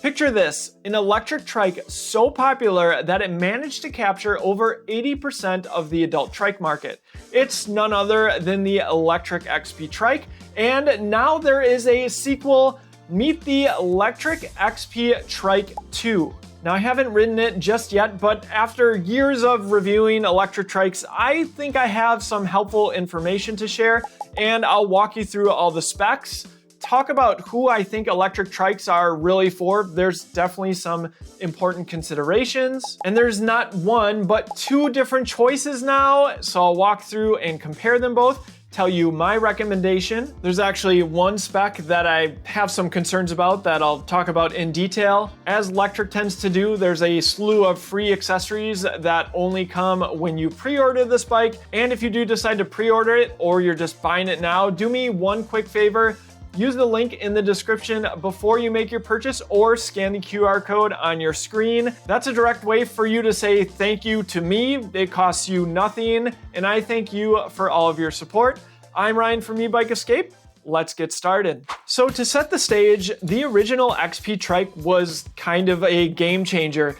Picture this, an electric trike so popular that it managed to capture over 80% of the adult trike market. It's none other than the Lectric XP Trike, and now there is a sequel. Meet the Lectric XP Trike 2. Now, I haven't ridden it just yet, but after years of reviewing electric trikes, I think I have some helpful information to share, and I'll walk you through all the specs, talk about who I think electric trikes are really for. There's definitely some important considerations, and there's not one, but two different choices now, so I'll walk through and compare them both, tell you my recommendation. There's actually one spec that I have some concerns about that I'll talk about in detail. As Lectric tends to do, there's a slew of free accessories that only come when you pre-order this bike. And if you do decide to pre-order it or you're just buying it now, do me one quick favor. Use the link in the description before you make your purchase or scan the QR code on your screen. That's a direct way for you to say thank you to me. It costs you nothing, and I thank you for all of your support. I'm Ryan from eBike Escape. Let's get started. So to set the stage, the original XP Trike was kind of a game changer.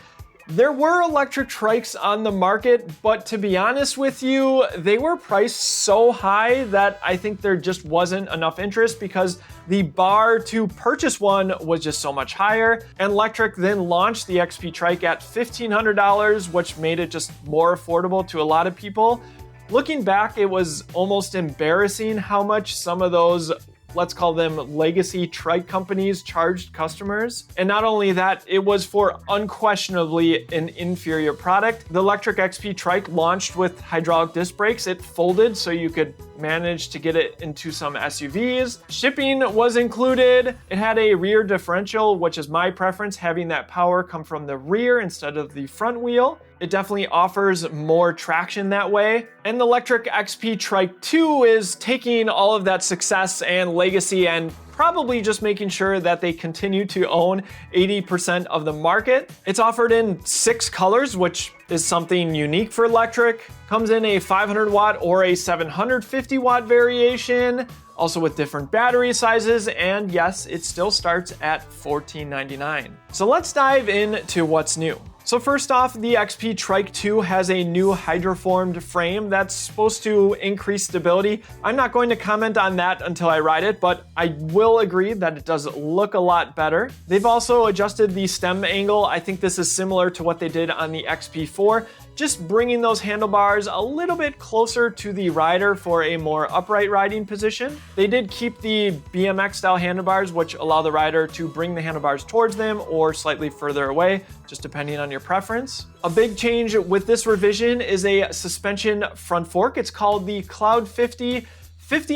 There were electric trikes on the market, but to be honest with you, they were priced so high that I think there just wasn't enough interest because the bar to purchase one was just so much higher. And Lectric then launched the XP Trike at $1,500, which made it just more affordable to a lot of people. Looking back, it was almost embarrassing how much some of those, let's call them legacy trike companies, charged customers. And not only that, it was for unquestionably an inferior product. The Lectric XP Trike launched with hydraulic disc brakes. It folded so you could manage to get it into some SUVs. Shipping was included. It had a rear differential, which is my preference, having that power come from the rear instead of the front wheel. It definitely offers more traction that way. And the Lectric XP Trike 2 is taking all of that success and legacy and probably just making sure that they continue to own 80% of the market. It's offered in 6 colors, which is something unique for Lectric. Comes in a 500 watt or a 750 watt variation, also with different battery sizes, and yes, it still starts at $14.99. So let's dive into what's new. So first off, the XP Trike 2 has a new hydroformed frame that's supposed to increase stability. I'm not going to comment on that until I ride it, but I will agree that it does look a lot better. They've also adjusted the stem angle. I think this is similar to what they did on the XP4, just bringing those handlebars a little bit closer to the rider for a more upright riding position. They did keep the BMX style handlebars, which allow the rider to bring the handlebars towards them or slightly further away, just depending on your preference. A big change with this revision is a suspension front fork. It's called the Cloud 50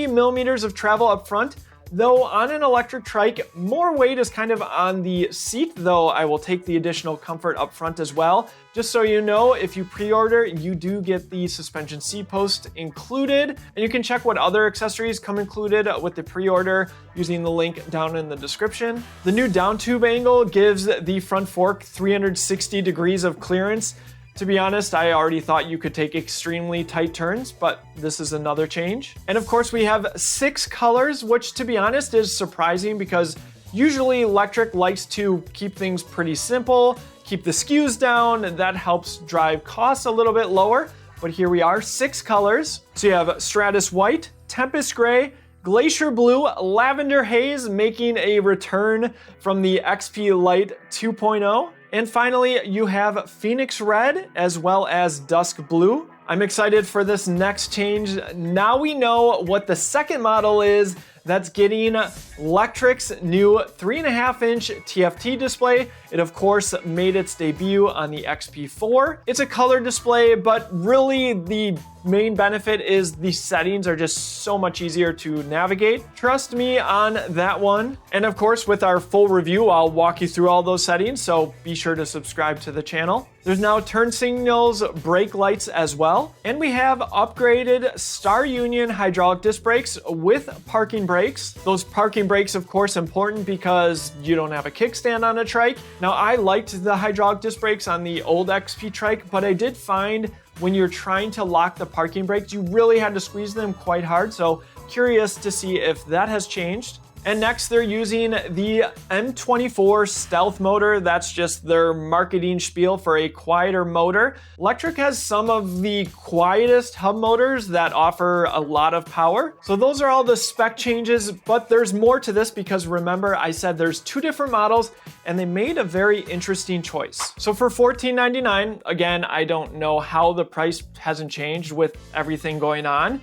millimeters of travel up front. Though on an electric trike, more weight is kind of on the seat, though I will take the additional comfort up front as well. Just so you know, if you pre-order, you do get the suspension seat post included, and you can check what other accessories come included with the pre-order using the link down in the description. The new down tube angle gives the front fork 360 degrees of clearance. To be honest, I already thought you could take extremely tight turns, but this is another change. And of course, we have 6 colors, which to be honest is surprising because usually Lectric likes to keep things pretty simple, keep the SKUs down, and that helps drive costs a little bit lower. But here we are, 6 colors. So you have Stratus White, Tempest Gray, Glacier Blue, Lavender Haze, making a return from the XP Lite 2.0. And finally, you have Phoenix Red as well as Dusk Blue. I'm excited for this next change. Now we know what the second model is that's getting Lectric's new 3.5-inch TFT display. It of course made its debut on the XP4. It's a color display, but really the main benefit is the settings are just so much easier to navigate. Trust me on that one. And of course, with our full review, I'll walk you through all those settings, so be sure to subscribe to the channel. There's now turn signals, brake lights as well. And we have upgraded Star Union hydraulic disc brakes with parking brakes. Those parking brakes, of course, important because you don't have a kickstand on a trike. Now, I liked the hydraulic disc brakes on the old XP Trike, but I did find when you're trying to lock the parking brakes, you really had to squeeze them quite hard. So curious to see if that has changed. And next, they're using the M24 Stealth motor. That's just their marketing spiel for a quieter motor. Lectric has some of the quietest hub motors that offer a lot of power. So those are all the spec changes, but there's more to this because remember I said there's two different models and they made a very interesting choice. So for $14.99, again, I don't know how the price hasn't changed with everything going on,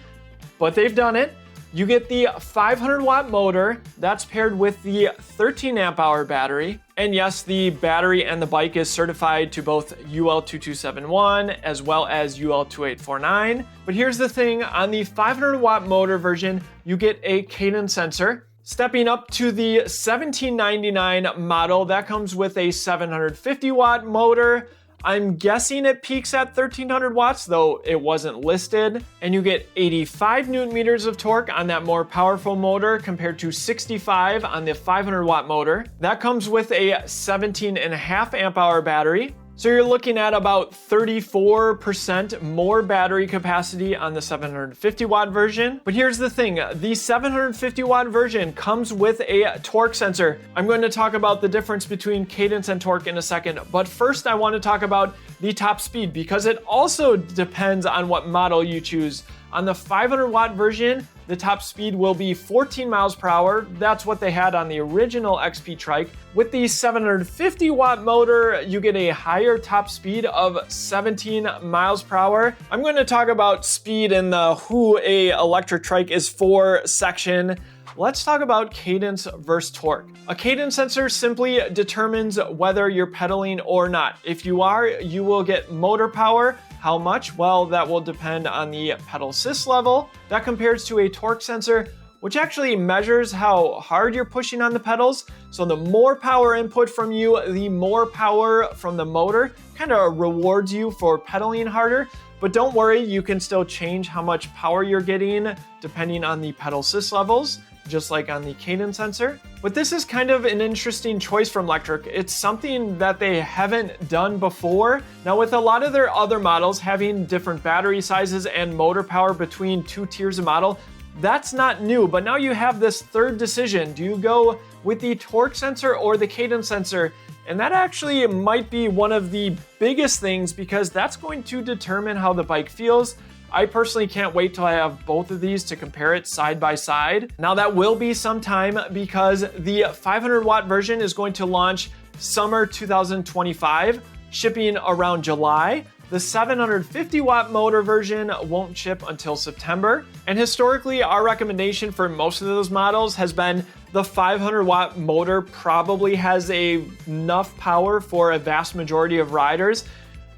but they've done it. You get the 500 watt motor that's paired with the 13 amp hour battery. And yes, the battery and the bike is certified to both UL2271 as well as UL2849. But here's the thing, on the 500 watt motor version, you get a Cadence sensor. Stepping up to the $17.99 model, that comes with a 750 watt motor. I'm guessing it peaks at 1300 watts, though it wasn't listed. And you get 85 newton meters of torque on that more powerful motor compared to 65 on the 500 watt motor. That comes with a 17.5 amp hour battery. So you're looking at about 34% more battery capacity on the 750 watt version. But here's the thing, the 750 watt version comes with a torque sensor. I'm going to talk about the difference between Cadence and torque in a second, but first I want to talk about the top speed because it also depends on what model you choose. On the 500 watt version, the top speed will be 14 miles per hour. That's what they had on the original XP Trike. With the 750 watt motor, you get a higher top speed of 17 miles per hour. I'm going to talk about speed in the who a electric trike is for section. Let's talk about cadence versus torque. A cadence sensor simply determines whether you're pedaling or not. If you are, you will get motor power. How much? Well, that will depend on the pedal assist level. That compares to a torque sensor, which actually measures how hard you're pushing on the pedals. So the more power input from you, the more power from the motor kind of rewards you for pedaling harder. But don't worry, you can still change how much power you're getting depending on the pedal assist levels, just like on the cadence sensor. But this is kind of an interesting choice from Lectric. It's something that they haven't done before. Now with a lot of their other models having different battery sizes and motor power between two tiers of model, that's not new, but now you have this third decision. Do you go with the torque sensor or the cadence sensor? And that actually might be one of the biggest things because that's going to determine how the bike feels. I personally can't wait till I have both of these to compare it side by side. Now that will be some time because the 500 watt version is going to launch summer 2025, shipping around July. The 750 watt motor version won't ship until September. And historically, our recommendation for most of those models has been the 500 watt motor probably has enough power for a vast majority of riders.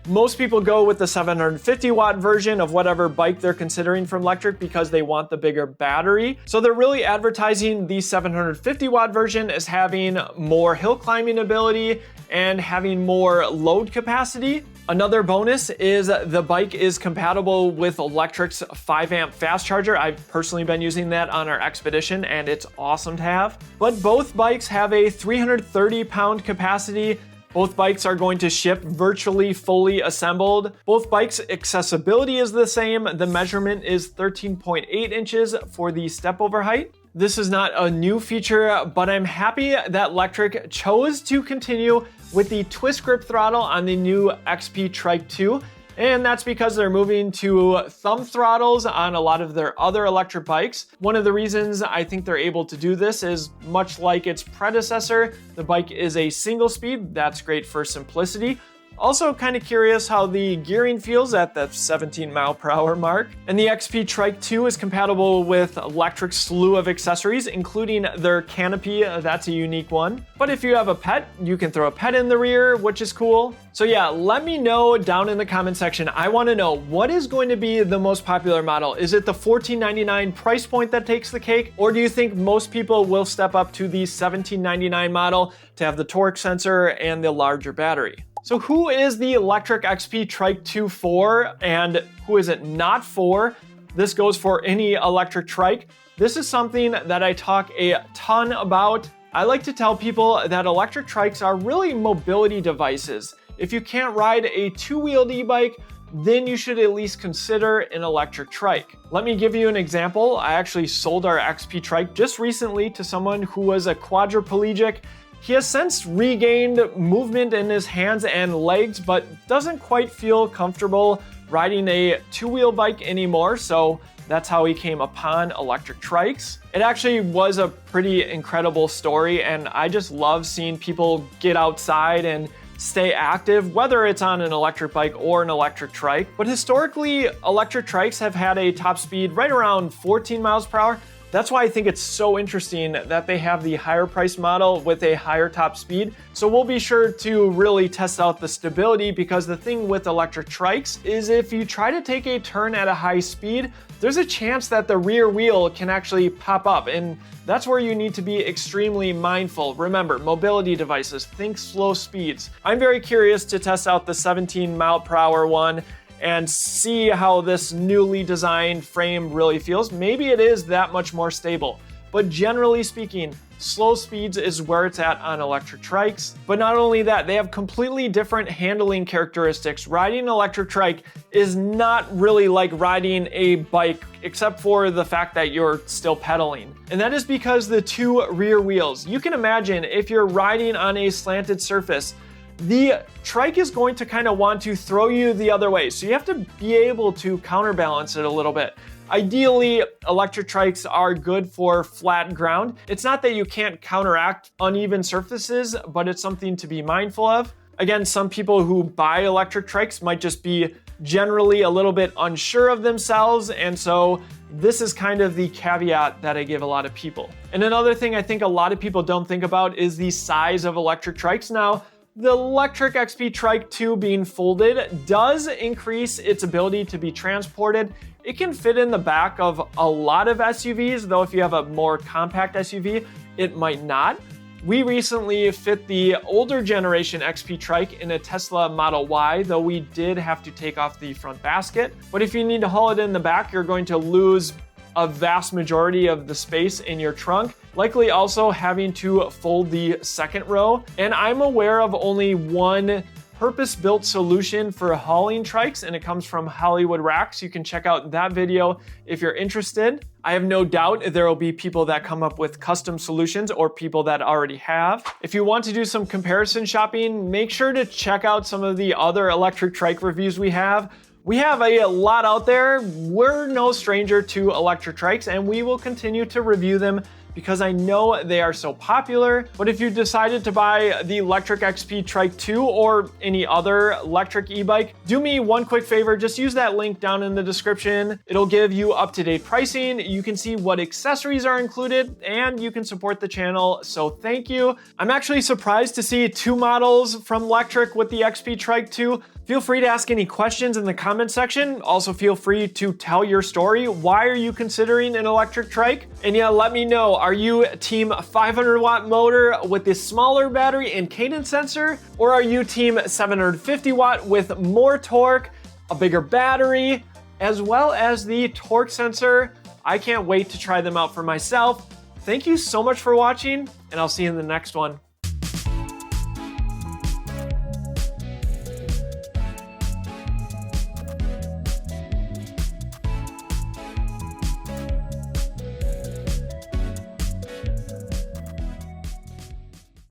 Most people go with the 750 watt version of whatever bike they're considering from Lectric because they want the bigger battery. So they're really advertising the 750 watt version as having more hill climbing ability and having more load capacity. Another bonus is the bike is compatible with Lectric's 5 amp fast charger. I've personally been using that on our Expedition and it's awesome to have. But both bikes have a 330 pound capacity. Both bikes are going to ship virtually fully assembled. Both bikes' accessibility is the same. The measurement is 13.8 inches for the step over height. This is not a new feature, but I'm happy that Lectric chose to continue with the twist grip throttle on the new XP Trike 2. And that's because they're moving to thumb throttles on a lot of their other electric bikes. One of the reasons I think they're able to do this is much like its predecessor, the bike is a single speed. That's great for simplicity. Also kind of curious how the gearing feels at the 17 mile per hour mark. And the XP Trike 2 is compatible with Lectric's slew of accessories, including their canopy. That's a unique one. But if you have a pet, you can throw a pet in the rear, which is cool. So yeah, let me know down in the comment section. I want to know what is going to be the most popular model. Is it the $14.99 price point that takes the cake? Or do you think most people will step up to the $17.99 model to have the torque sensor and the larger battery? So who is the Lectric XP Trike 2 for and who is it not for? This goes for any electric trike. This is something that I talk a ton about. I like to tell people that electric trikes are really mobility devices. If you can't ride a two-wheeled e-bike, then you should at least consider an electric trike. Let me give you an example. I actually sold our XP Trike just recently to someone who was a quadriplegic. He has since regained movement in his hands and legs, but doesn't quite feel comfortable riding a two-wheel bike anymore, so that's how he came upon electric trikes. It actually was a pretty incredible story, and I just love seeing people get outside and stay active, whether it's on an electric bike or an electric trike. But historically, electric trikes have had a top speed right around 14 miles per hour. That's why I think it's so interesting that they have the higher price model with a higher top speed. So we'll be sure to really test out the stability, because the thing with electric trikes is if you try to take a turn at a high speed, there's a chance that the rear wheel can actually pop up, and that's where you need to be extremely mindful. Remember, mobility devices, think slow speeds. I'm very curious to test out the 17 mile per hour one and see how this newly designed frame really feels. Maybe it is that much more stable. But generally speaking, slow speeds is where it's at on electric trikes. But not only that, they have completely different handling characteristics. Riding an electric trike is not really like riding a bike, except for the fact that you're still pedaling. And that is because the two rear wheels. You can imagine if you're riding on a slanted surface, the trike is going to kind of want to throw you the other way. So you have to be able to counterbalance it a little bit. Ideally, electric trikes are good for flat ground. It's not that you can't counteract uneven surfaces, but it's something to be mindful of. Again, some people who buy electric trikes might just be generally a little bit unsure of themselves, and so this is kind of the caveat that I give a lot of people. And another thing I think a lot of people don't think about is the size of electric trikes. Now, the Lectric XP Trike 2 being folded does increase its ability to be transported. It can fit in the back of a lot of SUVs, though if you have a more compact SUV, it might not. We recently fit the older generation XP Trike in a Tesla Model Y, though we did have to take off the front basket. But if you need to haul it in the back, you're going to lose a vast majority of the space in your trunk, likely also having to fold the second row. And I'm aware of only one purpose-built solution for hauling trikes, and it comes from Hollywood Racks. You can check out that video if you're interested. I have no doubt there will be people that come up with custom solutions or people that already have. If you want to do some comparison shopping, make sure to check out some of the other electric trike reviews we have. We have a lot out there. We're no stranger to electric trikes, and we will continue to review them because I know they are so popular. But if you decided to buy the Lectric XP Trike 2 or any other electric e-bike, do me one quick favor, just use that link down in the description. It'll give you up-to-date pricing. You can see what accessories are included, and you can support the channel, so thank you. I'm actually surprised to see two models from Lectric with the XP Trike 2. Feel free to ask any questions in the comment section. Also feel free to tell your story. Why are you considering an electric trike? And yeah, let me know, are you team 500 watt motor with the smaller battery and cadence sensor? Or are you team 750 watt with more torque, a bigger battery, as well as the torque sensor? I can't wait to try them out for myself. Thank you so much for watching, and I'll see you in the next one.